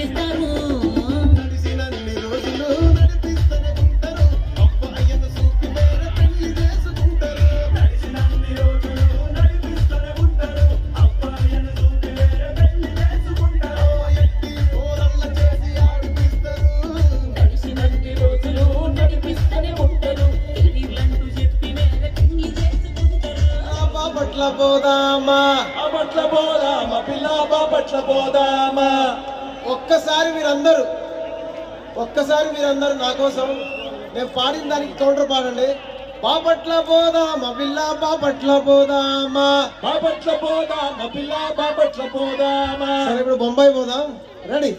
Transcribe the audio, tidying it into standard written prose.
నడిపిస్తారు నడిసినన్ని రోజులు నడిపిస్తూనే ఉంటారు అబ్బాయిని చూపి వేరే పెళ్లి చేసుకుంటారు నడిసినన్ని రోజులు నడిపిస్తూనే ఉంటారు అబ్బాయిని చూపి వేరే పెళ్లి చేసుకుంటారు ఎత్తి ఓరల్ల చేసి ఆడిపిస్తారు నడిసినన్ని రోజులు నడిపిస్తూనే ఉంటారు ఇల్లంటూ చెప్పి వేరే పెళ్లి చేసుకుంటారు బాపట్ల పోదామా బాపట్ల పోదామా పిల్ల బాపట్ల పోదామా ఒక్కసారి మీరందరూ నా కోసం నేను పాడిన దానికి కౌంటర్ పాడండి బాపట్ల పోదామా పిల్ల బాపట్ల పోదామా బాపట్ల పోదామా పిల్ల బాపట్ల పోదామా సరే ఇప్పుడు బొంబాయి పోదాం రెడీ